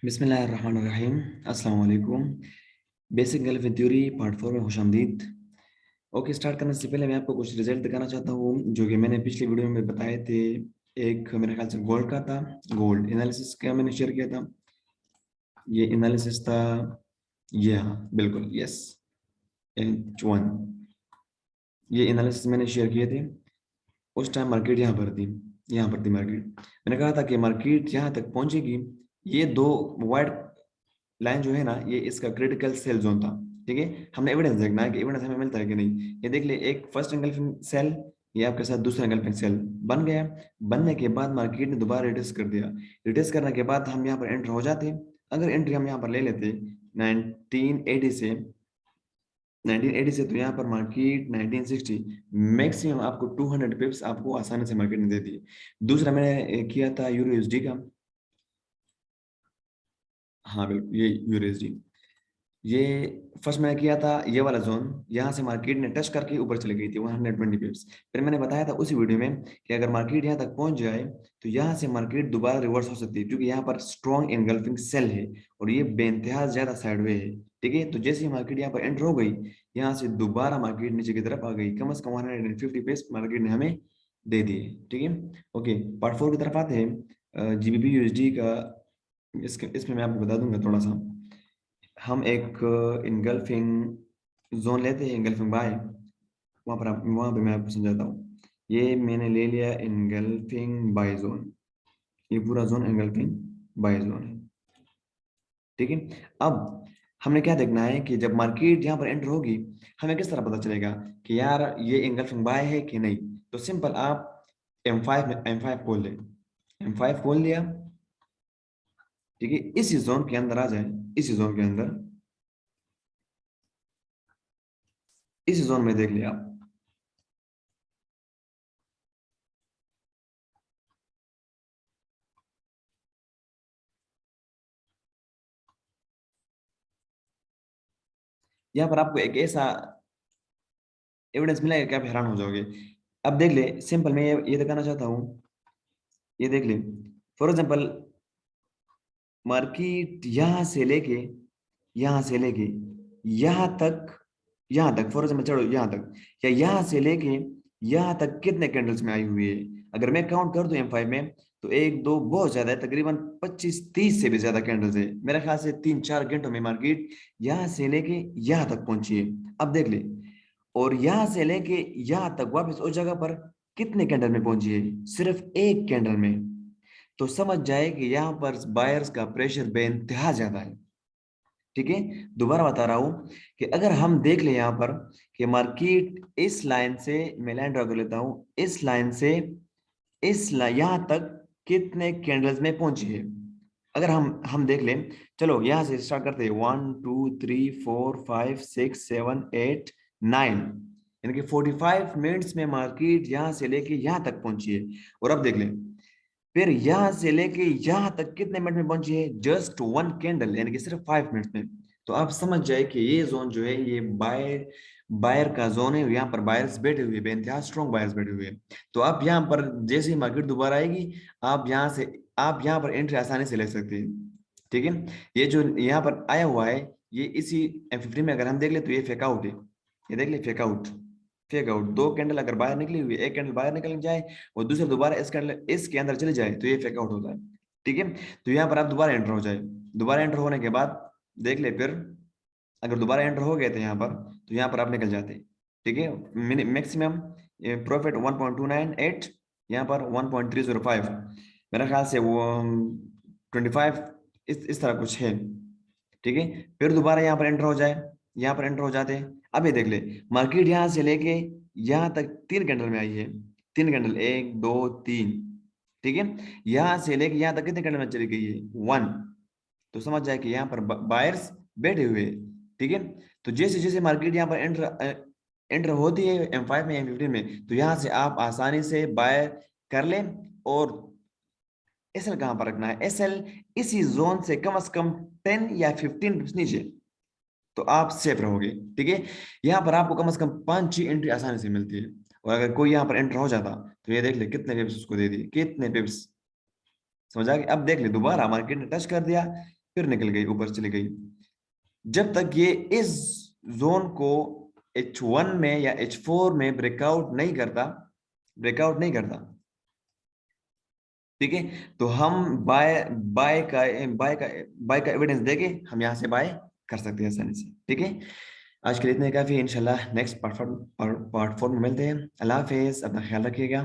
बिस्मिल्लाहिर्रहमानिर्रहीम। अस्सलाम वालेकुम। बेसिक गल्फ थ्योरी पार्ट 4 में खुशामदीद। ओके, स्टार्ट करने से पहले मैं आपको कुछ रिजल्ट दिखाना चाहता हूँ जो कि मैंने पिछली वीडियो में बताए थे। एक मेरे ख्याल से गोल्ड का था, गोल्ड एनालिसिस का मैंने शेयर किया था। ये एनालिसिस था, ये हाँ बिल्कुल, यस, H1। ये एनालिसिस मैंने शेयर किए थे। उस टाइम मार्केट यहाँ पर थी, यहाँ पर थी मार्केट। मैंने कहा था कि मार्केट यहाँ तक पहुंचेगी। ये दो वाइट लाइन जो है ना, ये इसका क्रिटिकल सेल जोन था। ठीक है, हमने एविडेंस देखना है कि एविडेंस हमें मिलता है कि नहीं। ये देख ले, एक फर्स्ट एंगल्फिंग सेल, ये आपके साथ दूसरा एंगल्फिंग सेल बन गया। बनने के बाद मार्केट ने दोबारा रिटेस्ट कर दिया। रिटेस्ट करने के बाद हम यहाँ पर एंटर हो जाते। अगर एंट्री हम यहाँ पर ले लेते 1980 से 1980 से, तो यहाँ पर मार्केट 1960, मैक्सिमम आपको 200 पिप्स आपको आसानी से मार्केट ने दे दी। दूसरा मैंने किया था यूरो यूएसडी का। हाँ बिल्कुल, ये यूरो यूएसडी। ये फर्स्ट मैंने किया था ये वाला जोन, यहाँ से मार्केट ने टच करके ऊपर चली गई थी 120 पिप्स। फिर मैंने बताया था उसी वीडियो में कि अगर मार्केट यहाँ तक पहुंच जाए तो यहाँ से मार्केट दोबारा रिवर्स हो सकती है, क्योंकि यहाँ पर स्ट्रॉन्ग एनगल्फिंग सेल है और ये बेइंतहा ज्यादा साइडवे है। ठीक है, तो जैसे ही मार्केट यहाँ पर एंटर हो गई, यहाँ से दोबारा मार्केट नीचे की तरफ आ गई। कम से कम 150 पिप्स मार्केट ने हमें दे दिए। ठीक है, ओके, पार्ट 4 की तरफ आते हैं। जीबीपी यूएसडी का, इसमें मैं आपको बता दूंगा थोड़ा सा। हम एक इनगल्फिंग जोन लेते हैं, इनगल्फिंग बाय। वहाँ पर वहाँ पे मैं आपको समझाता हूँ। ये मैंने ले लिया इनगल्फिंग बाय जोन। ये पूरा जोन इनगल्फिंग बाय जोन है। ठीक है, अब हमने क्या देखना है कि जब मार्केट यहाँ पर एंटर होगी, हमें किस तरह पता चलेगा कि यार ये इनगल्फिंग बाय है कि नहीं। तो सिंपल, आप M5 में M5 खोल ले। M5 खोल लिया। ठीक है, इसी जोन के अंदर आ जाए, इसी जोन के अंदर, इसी जोन में देख लिया आप। यहाँ पर आपको एक ऐसा एविडेंस मिलेगा कि आप हैरान हो जाओगे। अब देख ले, सिंपल मैं ये दिखाना चाहता हूँ। ये देख ले, फॉर एग्जांपल, मार्केट यहाँ से लेके यहाँ तक फॉर एग्जांपल, चलो यहाँ तक, या यहाँ से लेके यहाँ तक कितने कैंडल्स में आई हुई है। अगर मैं काउंट कर दूं M5 में, तो एक दो बहुत ज्यादा है, तकरीबन 25-30 से भी ज्यादा कैंडल्स है। मेरे ख्याल से 3-4 घंटों में मार्केट यहाँ से लेके यहाँ तक पहुंची है। अब देख ले, और यहाँ से लेके यहाँ तक वापस उस जगह पर कितने कैंडल में पहुंची है, सिर्फ एक कैंडल में। तो समझ जाए कि यहाँ पर बायर्स का प्रेशर बेइंतहा ज्यादा है। ठीक है, दोबारा बता रहा हूं कि अगर हम देख ले यहाँ पर कि मार्केट इस लाइन से, मैं लाइन ड्रा कर लेता हूं, इस लाइन से यहाँ तक कितने कैंडल्स में पहुंची है। अगर हम देख लें, चलो यहाँ से स्टार्ट करते हैं, 1 2 3 4 5 6 7 8 9, यानी कि 45 मिनट्स में मार्केट यहाँ से लेके यहाँ तक पहुंची है। और अब देख लें, फिर यहाँ से लेके यहाँ तक कितने मिनट में पहुंची है, जस्ट वन कैंडल, यानी कि सिर्फ 5 मिनट्स में। तो आप समझ जाए कि ये जोन जो है, ये बायर का जोन है। यहाँ पर बायर्स बैठे हुए, बेइंतहा स्ट्रॉन्ग बायर्स बैठे हुए हैं। तो आप यहाँ पर जैसे ही मार्केट दोबारा आएगी, आप यहाँ पर एंट्री आसानी से ले सकते हैं। ठीक है, ये जो यहाँ पर आया हुआ है, ये इसी M50 में अगर हम देख ले तो ये फेक आउट है। ये देख ले, फेक आउट, फेक आउट। दो कैंडल अगर बाहर निकली हुई है, एक कैंडल बाहर निकल जाए और दूसरा दोबारा इस कैंडल इसके अंदर चले जाए, तो ये फेक आउट होता है। ठीक है, तो यहाँ पर आप दोबारा एंटर हो जाए। दोबारा एंटर होने के बाद देख ले, फिर अगर दोबारा एंटर हो गए थे यहाँ पर, तो यहाँ पर आप निकल जाते। ठीक है, मैक्सिमम प्रॉफिट 1.298, यहाँ पर 1.305, मेरा ख्याल से वो 25, इस तरह कुछ है। ठीक है, फिर दोबारा यहाँ पर एंटर हो जाए, यहाँ पर एंटर हो जाते हैं। अब ये देख ले, मार्केट यहाँ से लेके यहाँ तक 3 कैंडल में आई है। 3 कैंडल, 1 2 3। ठीक है, यहाँ से लेके यहाँ तक कितने कैंडल में चली गई है, 1। तो समझ जाए कि यहाँ पर बायर्स बैठे हुए हैं। ठीक है, तो जैसे जैसे मार्केट यहाँ पर एंटर होती है M5 में, M15 में, तो यहाँ से आप आसानी से बाय कर लें। और एसएल कहाँ पर रखना है, एसएल इसी जोन से कम 10 या 15 नीचे, तो आप सेफ रहोगे। ठीक है, यहाँ पर आपको कम से कम 5-6 एंट्री आसानी से मिलती है। और अगर कोई यहाँ पर एंटर हो जाता, तो ये देख ले कितने पिप्स उसको दे दिए, कितने पिप्स। समझ आ गया। अब देख ले, दोबारा मार्केट ने टच कर दिया, फिर निकल गई, ऊपर चली गई। जब तक ये इस जोन को H1 में या H4 में ब्रेकआउट नहीं करता, ठीक है, तो हम बाय बाय का बाय का बाय का एविडेंस देके हम यहाँ से बाय कर सकते हैं आसानी से। ठीक है, आज के लिए इतने काफी। इंशाल्लाह नेक्स्ट पार्ट 4 में मिलते हैं। अल्लाह हाफिज, अपना ख्याल रखिएगा।